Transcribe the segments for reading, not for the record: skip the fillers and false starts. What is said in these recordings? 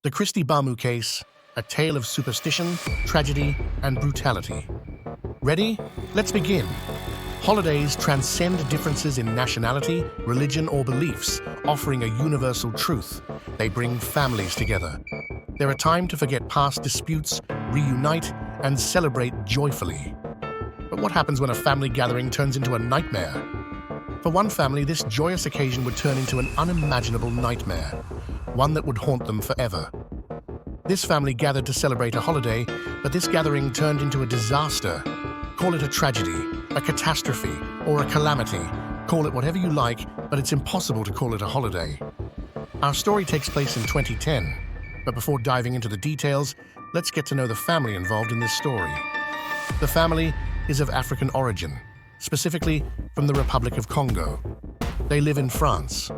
The Kristy Bamu Case, a tale of superstition, tragedy, and brutality. Ready? Let's begin. Holidays transcend differences in nationality, religion, or beliefs, offering a universal truth. They bring families together. They're a time to forget past disputes, reunite, and celebrate joyfully. But what happens when a family gathering turns into a nightmare? For one family, this joyous occasion would turn into an unimaginable nightmare, one that would haunt them forever. This family gathered to celebrate a holiday, but this gathering turned into a disaster. Call it a tragedy, a catastrophe, or a calamity. Call it whatever you like, but it's impossible to call it a holiday. Our story takes place in 2010, but before diving into the details, let's get to know the family involved in this story. The family is of African origin, specifically from the Republic of Congo. They live in France.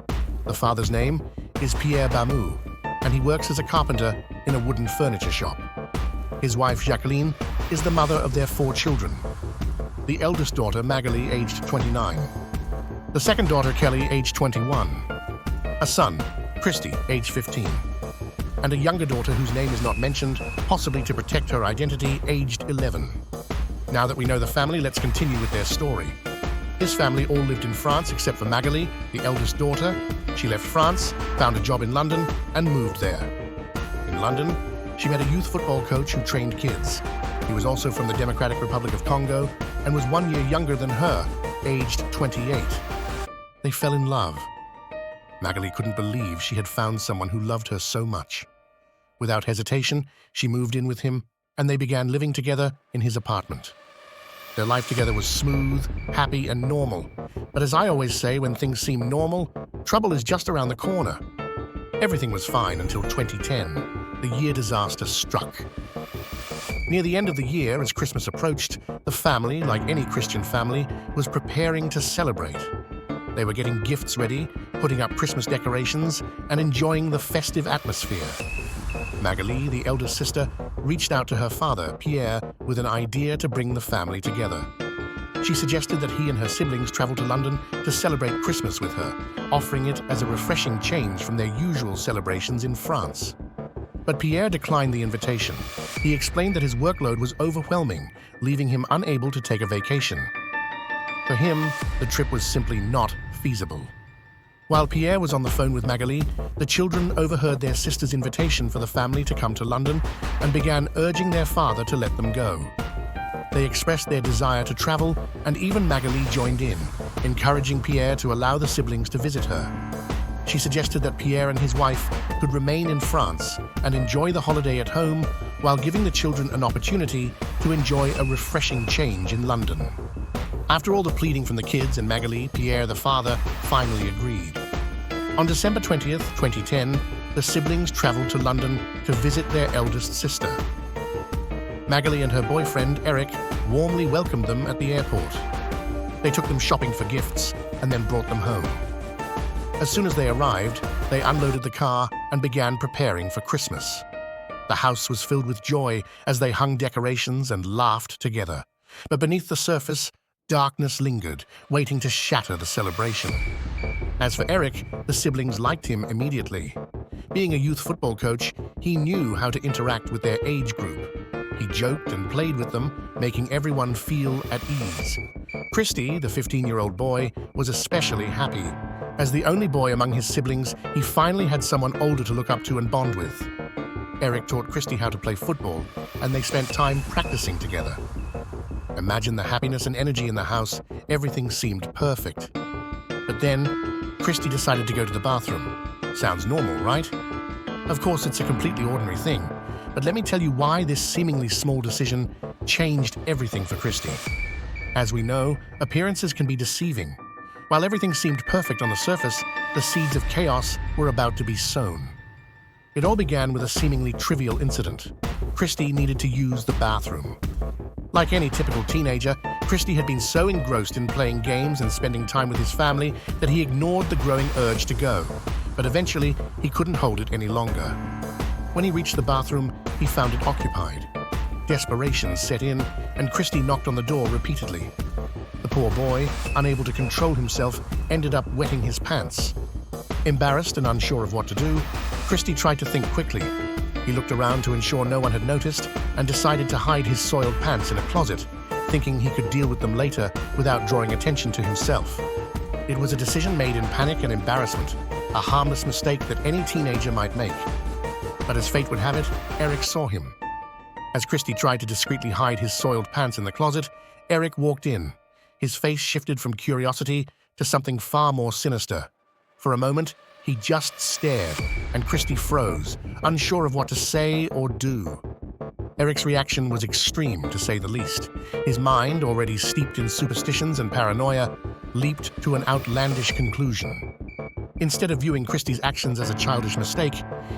The father's name is Pierre Bamu, and he works as a carpenter in a wooden furniture shop. His wife, Jacqueline, is the mother of their 4 children. The eldest daughter, Magali, aged 29. The second daughter, Kelly, aged 21. A son, Kristy, aged 15. And a younger daughter whose name is not mentioned, possibly to protect her identity, aged 11. Now that we know the family, let's continue with their story. This family all lived in France except for Magali, the eldest daughter. She left France, found a job in London, and moved there. In London, she met a youth football coach who trained kids. He was also from the Democratic Republic of Congo and was 1 year younger than her, aged 28. They fell in love. Magali couldn't believe she had found someone who loved her so much. Without hesitation, she moved in with him, and they began living together in his apartment. Their life together was smooth, happy, and normal. But as I always say, when things seem normal, trouble is just around the corner. Everything was fine until 2010. The year disaster struck. Near the end of the year, as Christmas approached, the family, like any Christian family, was preparing to celebrate. They were getting gifts ready, putting up Christmas decorations, and enjoying the festive atmosphere. Magali, the eldest sister, reached out to her father, Pierre, with an idea to bring the family together. She suggested that he and her siblings travel to London to celebrate Christmas with her, offering it as a refreshing change from their usual celebrations in France. But Pierre declined the invitation. He explained that his workload was overwhelming, leaving him unable to take a vacation. For him, the trip was simply not feasible. While Pierre was on the phone with Magali, the children overheard their sister's invitation for the family to come to London and began urging their father to let them go. They expressed their desire to travel, and even Magali joined in, encouraging Pierre to allow the siblings to visit her. She suggested that Pierre and his wife could remain in France and enjoy the holiday at home while giving the children an opportunity to enjoy a refreshing change in London. After all the pleading from the kids and Magali, Pierre, the father, finally agreed. On December 20th, 2010, the siblings traveled to London to visit their eldest sister. Magali and her boyfriend, Eric, warmly welcomed them at the airport. They took them shopping for gifts and then brought them home. As soon as they arrived, they unloaded the car and began preparing for Christmas. The house was filled with joy as they hung decorations and laughed together. But beneath the surface, darkness lingered, waiting to shatter the celebration. As for Eric, the siblings liked him immediately. Being a youth football coach, he knew how to interact with their age group. He joked and played with them, making everyone feel at ease. Kristy, the 15-year-old boy, was especially happy. As the only boy among his siblings, he finally had someone older to look up to and bond with. Eric taught Kristy how to play football, and they spent time practicing together. Imagine the happiness and energy in the house. Everything seemed perfect. But then, Kristy decided to go to the bathroom. Sounds normal, right? Of course, it's a completely ordinary thing. But let me tell you why this seemingly small decision changed everything for Kristy. As we know, appearances can be deceiving. While everything seemed perfect on the surface, the seeds of chaos were about to be sown. It all began with a seemingly trivial incident. Kristy needed to use the bathroom. Like any typical teenager, Kristy had been so engrossed in playing games and spending time with his family that he ignored the growing urge to go. But eventually, he couldn't hold it any longer. When he reached the bathroom, he found it occupied. Desperation set in, and Kristy knocked on the door repeatedly. The poor boy, unable to control himself, ended up wetting his pants. Embarrassed and unsure of what to do, Kristy tried to think quickly. He looked around to ensure no one had noticed and decided to hide his soiled pants in a closet, thinking he could deal with them later without drawing attention to himself. It was a decision made in panic and embarrassment, a harmless mistake that any teenager might make. But as fate would have it, Eric saw him. As Kristy tried to discreetly hide his soiled pants in the closet, Eric walked in. His face shifted from curiosity to something far more sinister. For a moment, he just stared, and Kristy froze, unsure of what to say or do. Eric's reaction was extreme, to say the least. His mind, already steeped in superstitions and paranoia, leaped to an outlandish conclusion. Instead of viewing Kristy's actions as a childish mistake,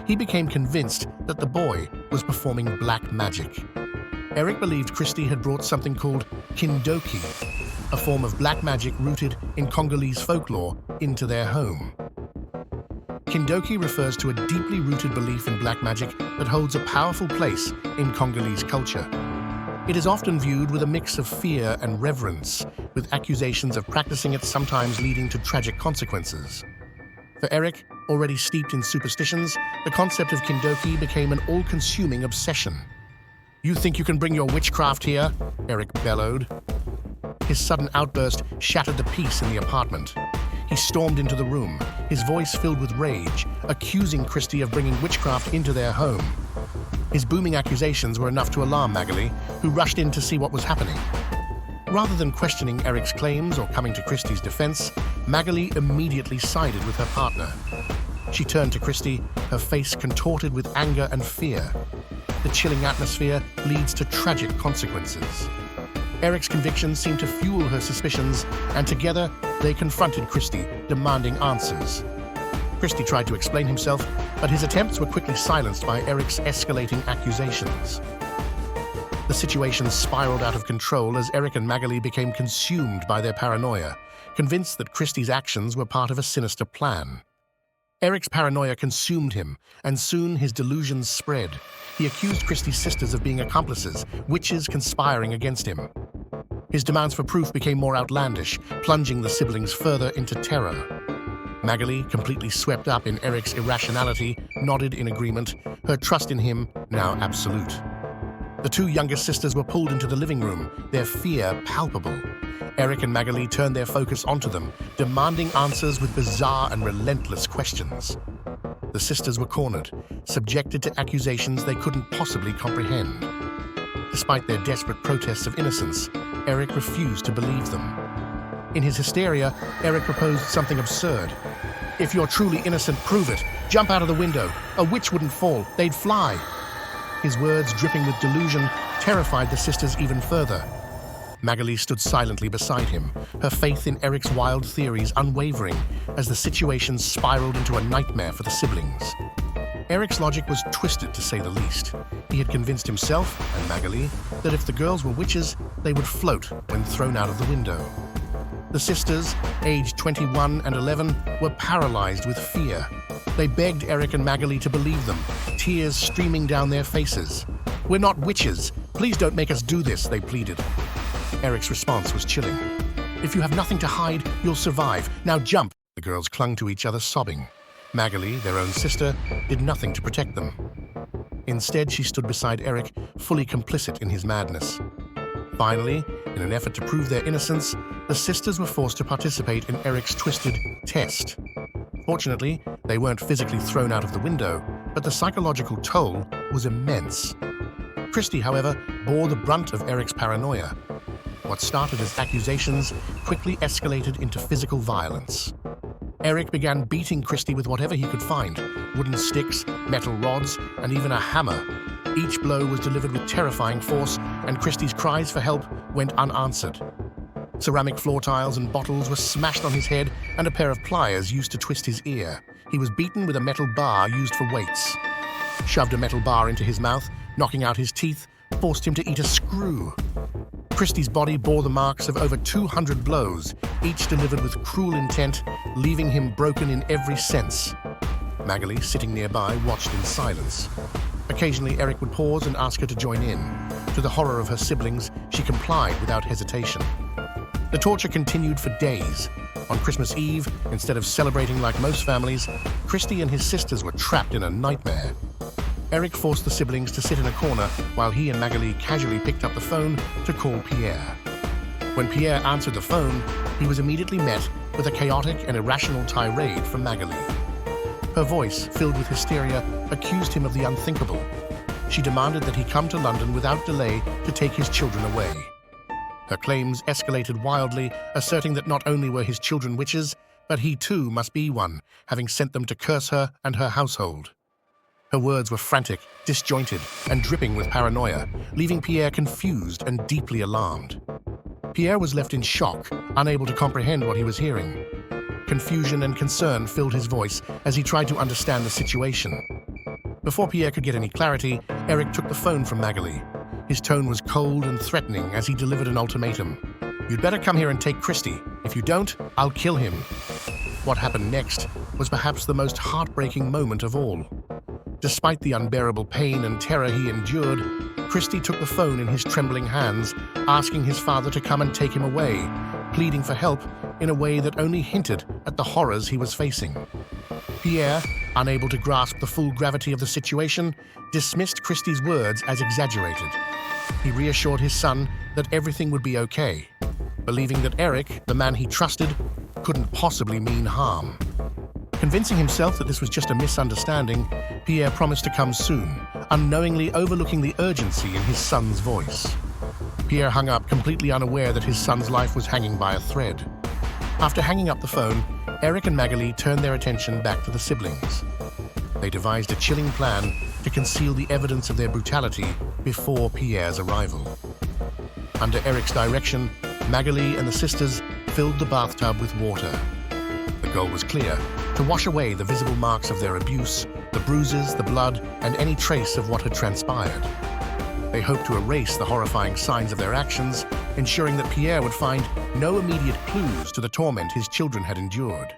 he became convinced that the boy was performing black magic. Eric believed Kristy had brought something called kindoki, a form of black magic rooted in Congolese folklore, into their home. Kindoki refers to a deeply rooted belief in black magic that holds a powerful place in Congolese culture. It is often viewed with a mix of fear and reverence, with accusations of practicing it sometimes leading to tragic consequences. For Eric, already steeped in superstitions, the concept of kindoki became an all-consuming obsession. "You think you can bring your witchcraft here?" Eric bellowed. His sudden outburst shattered the peace in the apartment. He stormed into the room, his voice filled with rage, accusing Kristy of bringing witchcraft into their home. His booming accusations were enough to alarm Magali, who rushed in to see what was happening. Rather than questioning Eric's claims or coming to Kristy's defense, Magali immediately sided with her partner. She turned to Kristy, her face contorted with anger and fear. The chilling atmosphere leads to tragic consequences. Eric's convictions seemed to fuel her suspicions, and together they confronted Kristy, demanding answers. Kristy tried to explain himself, but his attempts were quickly silenced by Eric's escalating accusations. The situation spiraled out of control as Eric and Magali became consumed by their paranoia, convinced that Kristy's actions were part of a sinister plan. Eric's paranoia consumed him, and soon his delusions spread. He accused Kristy's sisters of being accomplices, witches conspiring against him. His demands for proof became more outlandish, plunging the siblings further into terror. Magali, completely swept up in Eric's irrationality, nodded in agreement, her trust in him now absolute. The two youngest sisters were pulled into the living room, their fear palpable. Eric and Magali turned their focus onto them, demanding answers with bizarre and relentless questions. The sisters were cornered, subjected to accusations they couldn't possibly comprehend. Despite their desperate protests of innocence, Eric refused to believe them. In his hysteria, Eric proposed something absurd. "If you're truly innocent, prove it. Jump out of the window. A witch wouldn't fall, they'd fly." His words, dripping with delusion, terrified the sisters even further. Magali stood silently beside him, her faith in Eric's wild theories unwavering as the situation spiraled into a nightmare for the siblings. Eric's logic was twisted, to say the least. He had convinced himself and Magali that if the girls were witches, they would float when thrown out of the window. The sisters, aged 21 and 11, were paralyzed with fear. They begged Eric and Magali to believe them, tears streaming down their faces. "We're not witches. Please don't make us do this," they pleaded. Eric's response was chilling. "If you have nothing to hide, you'll survive. Now jump." The girls clung to each other, sobbing. Magali, their own sister, did nothing to protect them. Instead, she stood beside Eric, fully complicit in his madness. Finally, in an effort to prove their innocence, the sisters were forced to participate in Eric's twisted test. Fortunately, they weren't physically thrown out of the window, but the psychological toll was immense. Kristy, however, bore the brunt of Eric's paranoia. What started as accusations quickly escalated into physical violence. Eric began beating Kristy with whatever he could find: wooden sticks, metal rods, and even a hammer. Each blow was delivered with terrifying force, and Kristy's cries for help went unanswered. Ceramic floor tiles and bottles were smashed on his head, and a pair of pliers used to twist his ear. He was beaten with a metal bar used for weights. Shoved a metal bar into his mouth, knocking out his teeth, forced him to eat a screw. Kristy's body bore the marks of over 200 blows, each delivered with cruel intent, leaving him broken in every sense. Magali, sitting nearby, watched in silence. Occasionally, Eric would pause and ask her to join in. To the horror of her siblings, she complied without hesitation. The torture continued for days. On Christmas Eve, instead of celebrating like most families, Kristy and his sisters were trapped in a nightmare. Eric forced the siblings to sit in a corner while he and Magali casually picked up the phone to call Pierre. When Pierre answered the phone, he was immediately met with a chaotic and irrational tirade from Magali. Her voice, filled with hysteria, accused him of the unthinkable. She demanded that he come to London without delay to take his children away. Her claims escalated wildly, asserting that not only were his children witches, but he too must be one, having sent them to curse her and her household. Her words were frantic, disjointed, and dripping with paranoia, leaving Pierre confused and deeply alarmed. Pierre was left in shock, unable to comprehend what he was hearing. Confusion and concern filled his voice as he tried to understand the situation. Before Pierre could get any clarity, Eric took the phone from Magali. His tone was cold and threatening as he delivered an ultimatum. "You'd better come here and take Kristy. If you don't, I'll kill him." What happened next was perhaps the most heartbreaking moment of all. Despite the unbearable pain and terror he endured, Kristy took the phone in his trembling hands, asking his father to come and take him away, pleading for help in a way that only hinted at the horrors he was facing. Pierre, unable to grasp the full gravity of the situation, dismissed Kristy's words as exaggerated. He reassured his son that everything would be okay, believing that Eric, the man he trusted, couldn't possibly mean harm. Convincing himself that this was just a misunderstanding, Pierre promised to come soon, unknowingly overlooking the urgency in his son's voice. Pierre hung up, completely unaware that his son's life was hanging by a thread. After hanging up the phone, Eric and Magali turned their attention back to the siblings. They devised a chilling plan to conceal the evidence of their brutality before Pierre's arrival. Under Eric's direction, Magali and the sisters filled the bathtub with water. The goal was clear: to wash away the visible marks of their abuse, the bruises, the blood, and any trace of what had transpired. They hoped to erase the horrifying signs of their actions, ensuring that Pierre would find no immediate clues to the torment his children had endured.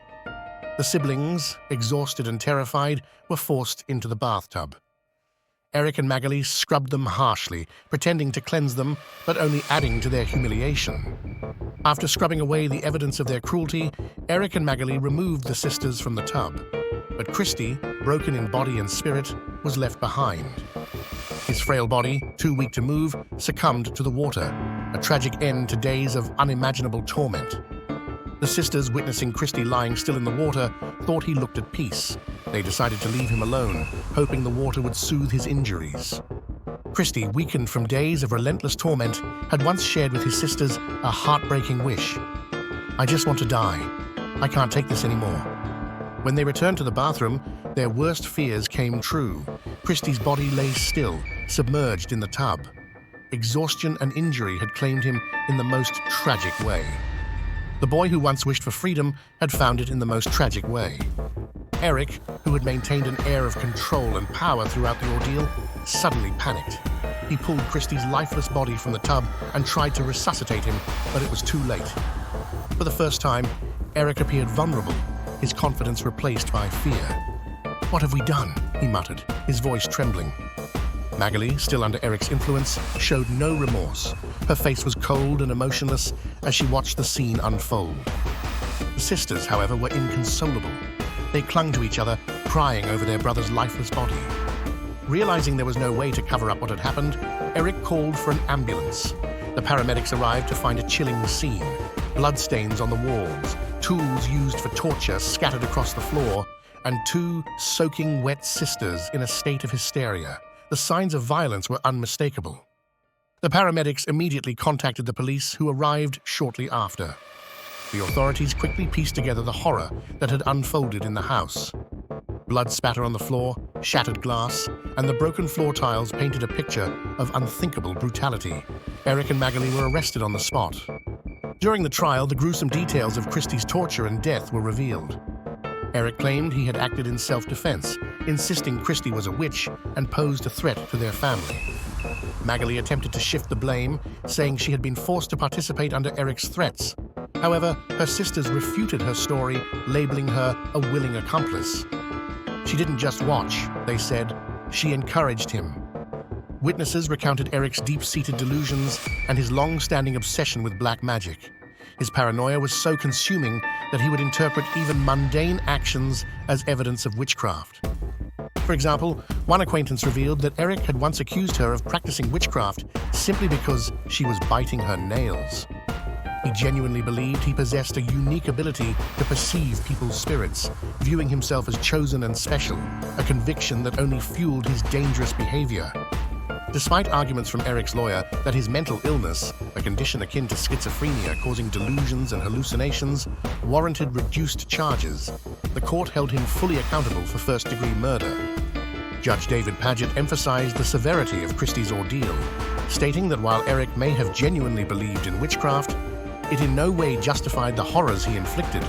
The siblings, exhausted and terrified, were forced into the bathtub. Eric and Magali scrubbed them harshly, pretending to cleanse them, but only adding to their humiliation. After scrubbing away the evidence of their cruelty, Eric and Magali removed the sisters from the tub. But Kristy, broken in body and spirit, was left behind. His frail body, too weak to move, succumbed to the water, a tragic end to days of unimaginable torment. The sisters, witnessing Kristy lying still in the water, thought he looked at peace. They decided to leave him alone, hoping the water would soothe his injuries. Kristy, weakened from days of relentless torment, had once shared with his sisters a heartbreaking wish. "I just want to die. I can't take this anymore." When they returned to the bathroom, their worst fears came true. Kristy's body lay still, submerged in the tub. Exhaustion and injury had claimed him in the most tragic way. The boy who once wished for freedom had found it in the most tragic way. Eric, who had maintained an air of control and power throughout the ordeal, suddenly panicked. He pulled Kristy's lifeless body from the tub and tried to resuscitate him, but it was too late. For the first time, Eric appeared vulnerable, his confidence replaced by fear. "What have we done?" he muttered, his voice trembling. Magali, still under Eric's influence, showed no remorse. Her face was cold and emotionless as she watched the scene unfold. The sisters, however, were inconsolable. They clung to each other, crying over their brother's lifeless body. Realizing there was no way to cover up what had happened, Eric called for an ambulance. The paramedics arrived to find a chilling scene: bloodstains on the walls, tools used for torture scattered across the floor, and two soaking wet sisters in a state of hysteria. The signs of violence were unmistakable. The paramedics immediately contacted the police, who arrived shortly after. The authorities quickly pieced together the horror that had unfolded in the house. Blood spatter on the floor, shattered glass, and the broken floor tiles painted a picture of unthinkable brutality. Eric and Magali were arrested on the spot. During the trial, the gruesome details of Kristy's torture and death were revealed. Eric claimed he had acted in self-defense, insisting Kristy was a witch and posed a threat to their family. Magali attempted to shift the blame, saying she had been forced to participate under Eric's threats. However, her sisters refuted her story, labeling her a willing accomplice. She didn't just watch, they said, she encouraged him. Witnesses recounted Eric's deep-seated delusions and his long-standing obsession with black magic. His paranoia was so consuming that he would interpret even mundane actions as evidence of witchcraft. For example, one acquaintance revealed that Eric had once accused her of practicing witchcraft simply because she was biting her nails. He genuinely believed he possessed a unique ability to perceive people's spirits, viewing himself as chosen and special, a conviction that only fueled his dangerous behavior. Despite arguments from Eric's lawyer that his mental illness, a condition akin to schizophrenia causing delusions and hallucinations, warranted reduced charges, the court held him fully accountable for first-degree murder. Judge David Paget emphasized the severity of Kristy's ordeal, stating that while Eric may have genuinely believed in witchcraft, it in no way justified the horrors he inflicted.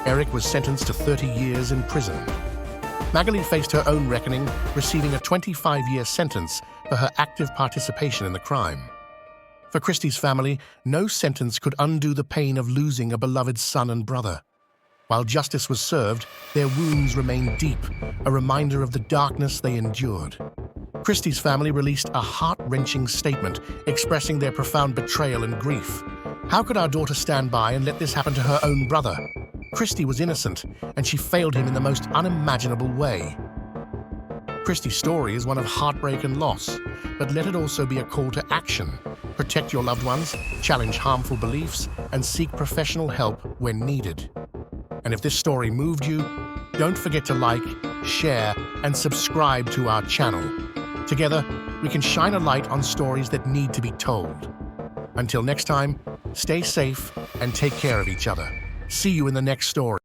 Eric was sentenced to 30 years in prison. Magali faced her own reckoning, receiving a 25-year sentence for her active participation in the crime. For Kristy's family, no sentence could undo the pain of losing a beloved son and brother. While justice was served, their wounds remained deep, a reminder of the darkness they endured. Kristy's family released a heart-wrenching statement expressing their profound betrayal and grief. How could our daughter stand by and let this happen to her own brother? Kristy was innocent, and she failed him in the most unimaginable way. Kristy's story is one of heartbreak and loss, but let it also be a call to action. Protect your loved ones, challenge harmful beliefs, and seek professional help when needed. And if this story moved you, don't forget to like, share, and subscribe to our channel. Together, we can shine a light on stories that need to be told. Until next time, stay safe and take care of each other. See you in the next story.